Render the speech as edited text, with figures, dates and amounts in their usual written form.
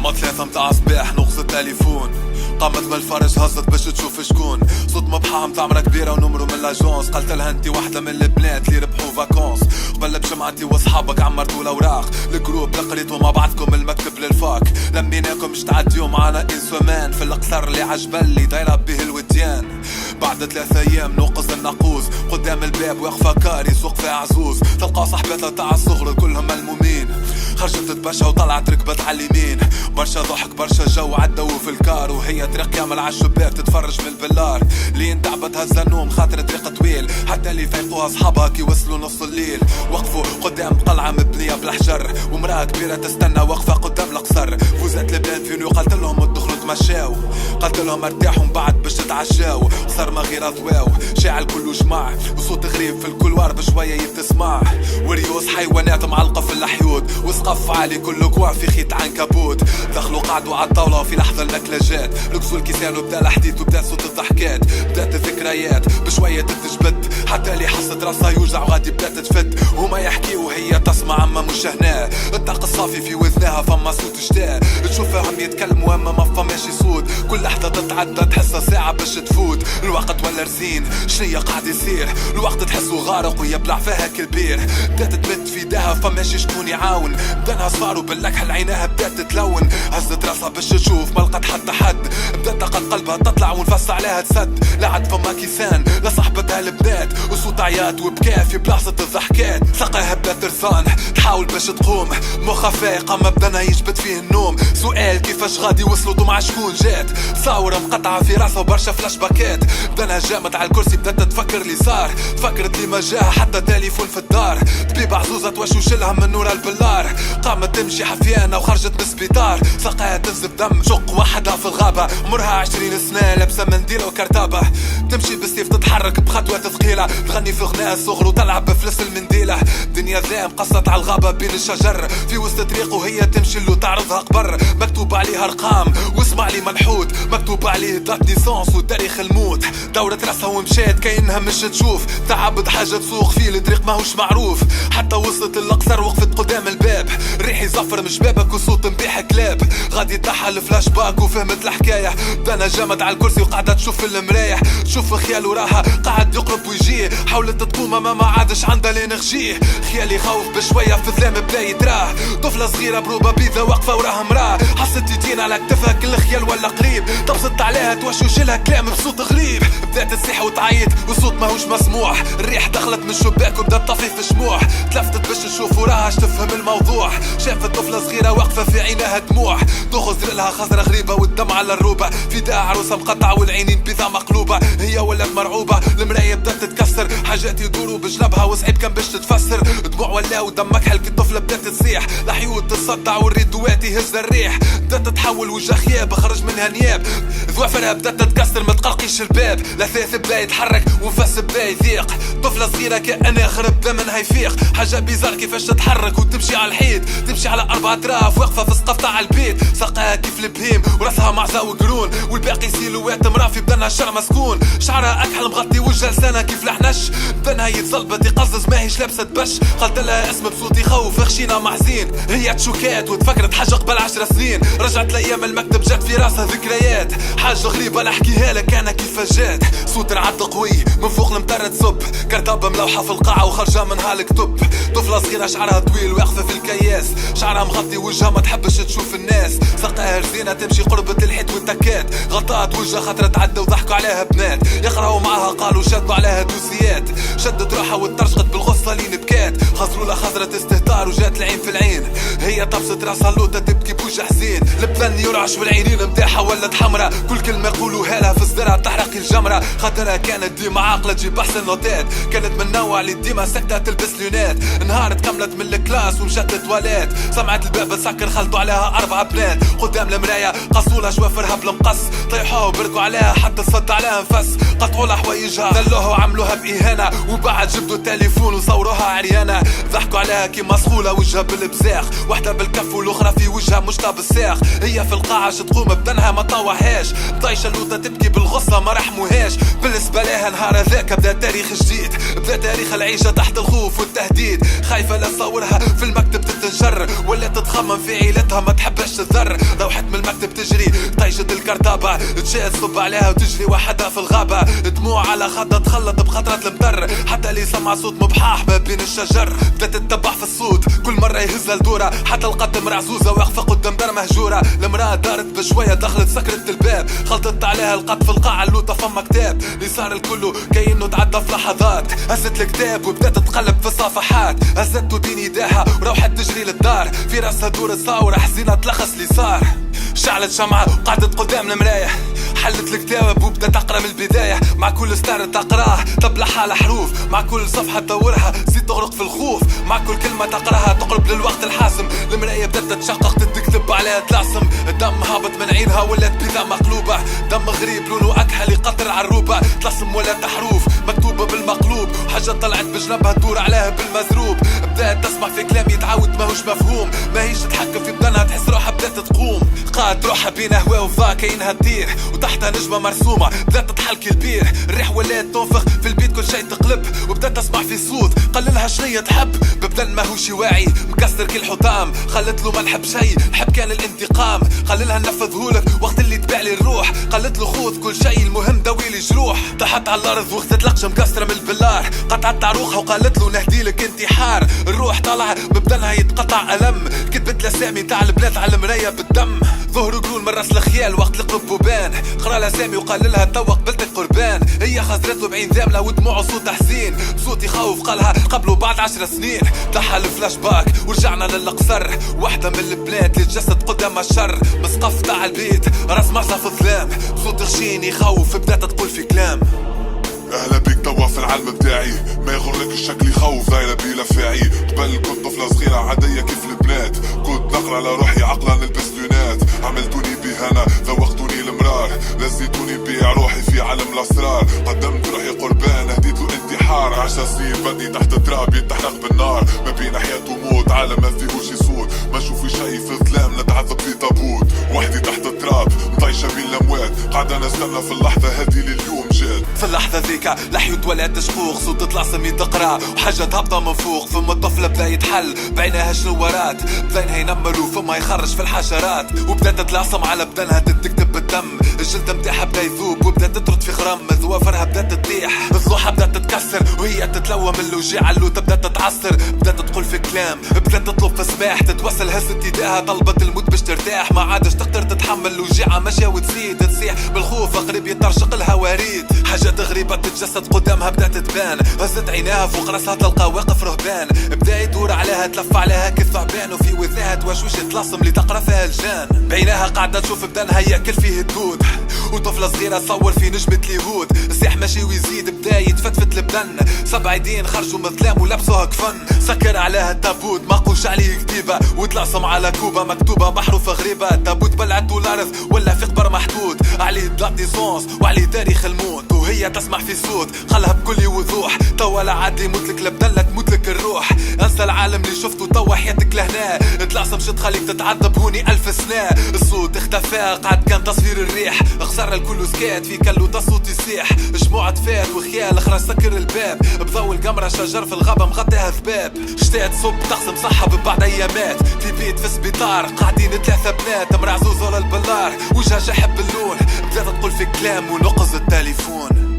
ضلمة 3 متاع صباح نغص التليفون، قامت من الفرج هزت باش تشوف شكون، صوت مبحى متاع مرا كبيرة ونمرو من لاجونس، قالت لها انتي واحدة من البنات اللي ربحو فاكونس، قبل بجمعتي وصحابك عمرتو الاوراق، الجروب اللي قريتو مع بعضكم المكتب للفاك، لميناكم باش تعديو معانا ان سومان في القصر اللي عجبل اللي دايرة به الوديان. بعد 3 ايام نوقظ الناقوس قدام الباب واقفة كاري سوق فيها عزوز، تلقى صاحباتها تاع الصغر كلهم ملمومين، خرجت تتبشى وطلعت ركبت على اليمين، برشا ضحك برشا جو عدوا في الكار، وهي طريق كامل على الشباك تتفرج من البلار، لين تعبت هز النوم خاطر طريق طويل، حتى اللي فيقوها صحابها كي وصلوا نص الليل، وقفوا قدام قلعة مبنية بالحجر، ومرأة كبيرة تستنى واقفة قدام القصر، فوزات البنات فينو قالت لهم ادخلوا تمشاو، قالت لهم ارتاحوا من بعد باش تتعشاو، قصر ما غير ضواو شاعل كله جماع، وصوت غريب في الكلوار بشوية يتسمع، وريوس حيوانات معلقة في الحيوط، وسقف عالي كله كوع في خيط عنكبوت، دخلوا قعدوا على الطاولة وفي لحظة المكلة جات، رقصوا الكيسان وبدا الحديث وبدا صوت الضحكات، بدات الذكريات بشوية تتجبد، حتى اللي حست راسها يوجع وغادي بدات تفد، هما يحكيو وهي تسمع اما مش هنا، الطاق الصافي في وذنها فما صوت شتاء، تشوفهم يتكلموا اما ما فماش صوت، كل لحظة تتعدى تحسها ساعة باش تفوت، الوقت ولا رزين شنيا قاعد يصير، الوقت تحسه غارق ويبلع فيها كالبير، بدات تمد في ايديها فماش شكون يعاون، بدانها صفار وبالكحل عيناها بدات تتلون، هزت راسها باش تشوف ما لقت حتى حد، بدات طاقة قلبها تطلع ونفس عليها تسد، لا عاد فما كيسان لا صاحبتها البنات، وصوت عياط وبكاء في بلاصة الضحكات، ساقاها بدات ترسان تحاول باش تقوم، مخها فايق اما بدنا يجبد فيه النوم، سؤال كيفاش غادي وصلوا مع شكون جات، صورة مقطعة في راسها وبرشا فلاش باكات، بدنا جامت على الكرسي بدات تفكر اللي صار، تفكرت لي ما جاها حتى تليفون في الدار، طبيب عزوزة توشوشلها من نور البلار، قامت تمشي حفيانة وخرجت من السبيطار، ساقاها تنزف دم شق وحدها في الغابة، عمرها 20 سنة لابسة منديلة وكرتابة، تمشي بالسيف تتحرك بخطوة ثقيلة، تغني في غناء صغر وتلعب بفلس المنديلة، دنيا ذام قصت على الغابة بين الشجر، في وسط طريق وهي تمشي له تعرضها قبر، مكتوب عليها ارقام واسمع لي منحوت، مكتوب عليه دات نيسانس وتاريخ الموت، دورت راسها ومشات كأنها مش تشوف، تعبت حاجة تسوق فيه الطريق ماهوش معروف، حتى وصلت القصر وقفت قدام الباب، ريحي زفر مش بابك وصوت نبيح كلاب، غادي تحل الفلاش باك وفهمت الحكاية، دانا جامد على الكرسي وقاعدة تشوف في المرايح، تشوف خيال وراها قاعد يقرب ويجيه، حاولت تقوم ما عادش عندها لنغشيه، خيال يخوف بشوية في الظلام بدا يتراه، طفلة صغيرة بروبة بيضة واقفة وراها مراه، حست يدين على كتفها كل خيال ولا قريب، تبسط عليها توشوش لها كلام بصوت غريب، بدات تصيح وتعيط والصوت ماهوش مسموع، الريح دخلت من الشباك وبدات تطفي في شموع، تلفتت باش تشوف وراها تفهم الموضوع، شافت طفلة صغيرة واقفة في عينها دموع، تغزر لها خزرة غريبة والدم على الروبة، في داع عروسة مقطعة والعينين بيضة مقلوبة، هي ولات مرعوبة، المراية بدات تتكسر، حاجات يدوروا بجنبها وصعيب كان باش تتفسر، دموع ولا ودم مكحل كي الطفلة بدات تصيح، الحيوط تصدع والريدوات يهز الريح، بدات تتحول وجه خياب خرج منها نياب، ذوافرها بدات تتكسر ما تقلقيش الباب، الاثاث بدا يتحرك ونفس بدا يضيق، طفلة صغيرة كأنها خرب دا منها يفيق، حاجة بيزار كيفاش تتحرك وتمشي على الحيط، تمشي على 4 أطراف واقفة في السقف تاع البيت، ساقها كيف البهيم وراسها معزة وقرون، والباقي سيلوات مرافي بدنا الشر مسكون، شعرها أكحل مغطي وجه لسانها كيف الحنش، بدنا يتزلبط يقزز ماهيش لابسة تبش، قالت لها اسم بصوت يخوف خشينا محزين، هي تشوكات وتفكرت حاجة قبل 10 سنين، رجعت لأيام المكتب جات في راسها ذكريات، حاجة غريبة نحكيها لك أنا كيف جات، صوت رعد قوي من فوق المطر تصب، كرتابة ملوحة في القاعة وخرجة منها الكتب، طفلة صغيرة شعرها طويل واقفة في الكياس، شعرها مغطي وجهها ما تحبش تشوف الناس، ساقها رزينة تمشي قربة الحيط والتكات، غطات وجهها خاطر تعدى وضحكوا عليها بنات، يقراوا معاها قالوا شدوا عليها دوسيات، شدت روحها وترشقت بالغصة لين بكات، خزروا لها خزرة استهتار وجات العين في العين، هي طبست راسها اللوطة تبكي بوجه حزين، البلن يرعش والعينين متاعها ولت حمرا، كل كلمة يقولوها لها في صدرها تحرق الجمرة، خاطرها كانت ديما عاقلة تجيب احسن نوتات، كانت من النوع اللي ديما ساكتة تلبس لونات، نهارت كملت من الكلاس ومشات للتواليت، سمعت الباب تسكر خلطوا عليها 4 بنات، قدام المراية قصولها شوافرها بالمقص، طيحوها وبركوا عليها حتى صد عليها نفس، قطعوا لها حوايجها دلوها وعملوها بإهانة، وبعد جبدوا التليفون وصوروها عريانة، ضحكوا عليها كيما سخولة وجهها بالبزاخ، واحدة بالكف والاخرى في وجهها مشطة بالساخ. هي في القاعة تقوم بدنها ما طوعهاش، طايشة اللوطة تبكي بالغصة ما رحموهاش. بالنسبة لها نهار هذاك بدا تاريخ جديد، بدا تاريخ العيشة تحت الخوف والتهديد. خايفة لا تصورها في المكتب تتنجر، ولا تتخمم في عيلتها ما تحبش تذر. روحت من المكتب تجري طيشت الكرتابة، تشاد تصب عليها وتجري وحدها في الغابة. دموع على خدها تخلط بخطرة المطر، حتى اللي سمع صوت مبحاح ما بين الشجر. بدات تتبع في الصوت كل مرة يهزها لدورة، حتى لقت مرا عزوزة واقفة قدام دار مهجورة. المرأة دارت بشوية دخلت سكرت الباب، خلطت عليها لقت في القاعة اللوطة فما كتاب. اللي صار الكل كأنه تعدى في لحظات، هزت الكتاب وبدات تتقلب في الصفحات. هزت دين يداها وروحت تجري للدار، في راسها دور تصاور حزينة تلخص اللي صار. شعلت شمعة وقعدت قدام المراية، حلت الكتاب وبدأت تقرا من البداية. مع كل ستار تقراه تبلعها الحروف، مع كل صفحة تدورها تزيد تغرق في الخوف. مع كل كلمة تقراها تقرب للوقت الحاسم. المراية بدأت تشقق تكتب عليها تلعصم. الدم هابط من عينها ولات بيضة مقلوبة، دم غريب لونه أكحل يقطر عالروبة. تلصم ولات حروف مكتوبة بالمقلوب، حاجة طلعت بجنبها تدور عليها بالمزروب. بدأت تسمع في كلام يتعاود ماهوش مفهوم، ماهيش تتحكم في بدنها تحس روحها بدأت تقوم. قاد روحها بين هوا وفضا كاينها تطير، وتحتها نجمة مرسومة بدأت تتحلك البير. الريح ولات تنفخ في البيت كل شيء تقلب، وبدأت تسمع في صوت قللها شنية تحب. ببدن ماهوش واعي مكسر كل حطام، خلت له ما نحب شيء نحب كان الانتقام. خللها ننفذهولك وقت اللي تبيع لي الروح، قالت له خذ كل شيء المهم داوي لي جروح. طاحت على الارض واختت لقشة مكسرة من البلار، قطعت عروقها وقالت له نهديلك انتحار. الروح طالعة ببدنها يتقطع ألم، كتبت الاسامي تاع البنات على المراية بالدم. ظهروا قرون من راس الخيال وقت لقب بوبان، قرا الاسامي وقال لها توا قبلتك قربان. هي خزرت له بعين ذامله ودموعه صوت حزين، صوت يخوف قالها قبله بعد 10 سنين. تحل الفلاش باك ورجعنا للقصر، واحدة من البنات اللي تجسد قدام الشر. مسقف تاع البيت راس مرسى في الظلام، صوت غشين يخوف بدات تقول في كلام. اهلا بيك توا في العالم بتاعي، ما يغرك الشكل يخوف دايرة بلا فاعي. قبل كنت طفلة صغيرة عادية كيف البنات، كنت نقرا على روحي عقلا نلبس لونات. عملتوني بهنا ذوقتوني المرار، لزيتوني بيع روحي في عالم الاسرار. قدمت روحي قربان هديت له انتحار، 10 سنين بدني تحت تراب يتحرق بالنار. ما بين حياة وموت عالم ما فيهوش صوت، ما نشوف شي في الظلام نتعذب في تابوت. وحدي تحت التراب مطيشة بين الاموات، قاعدة نستنى في اللحظة هذه لليوم جات. في اللحظة ذيك لحيوت ولات شقوق، صوت تطلع سمي تقرا وحاجة تهبط من فوق. فما الطفل بدا يتحل بعينها شنو ورات، بدينها ينمر وفما يخرج في الحشرات. وبدات تتلاصم على بدنها تكتب بالدم، الجلد متاعها بدا يذوب وبدات تطرد في خرم. ظوافرها بدات تطيح، ضلوعها بدات تتكسر وهي تتلوى من الوجيعة اللوطة بدات تتعصر. بدات تقول في كلام بدات تطلب في سماح، تتوسل هزت ايديها طلبت الموت باش ترتاح. ما عادش تقدر تتحمل الوجيعة ماشية وتزيد تصيح بالخوف قريب يطرشق لها وريد. حاجات غريبة تتجسد قدامها بدات تبان، هزت عيناها فوق راسها تلقى واقف رهبان. بدا يدور عليها تلف عليها كالثعبان، وفي وذنها توشوش تلصم اللي تقرا فيها الجان. بعيناها قاعدة تشوف بدنها ياكل فيه الدود، وطفلة صغيرة صور في نجمة اليهود. السيح ماشي ويزيد بدا يتفتفت البدن، 7 ايدين خرجوا من الظلام ولبسوها كفن. سكر عليها التابوت ما قوش عليه كتيبة، وتلصم على كوبا مكتوبة بحروف غريبة. التابوت بلعته الارض ولا في قبر محدود، عليه داتيسونس وعليه تاريخ الموت. وهي تسمع في صوت قالها بكل وضوح، توا لا عاد يموتلك لبدلك تموتلك الروح. انسى العالم اللي شفته توا حياتك لهنا، تلعصم شد خليك تتعذب هوني 1000 سنة. الصوت اختفى قعد كان تصوير الريح، خسر الكل سكات في كلوطة الصوت يسيح. شموع تفات وخيال خرج سكر الباب، بضوء القمرة شجر في الغابة مغطيها ذباب. شتات صب تقسم صحة ببعض ايامات، في بيت في سبيطار قاعدين 3 بنات. مرا عزوز ولا البلار وجهها شحب باللون، بدات تقول في كلام ونقص التليفون.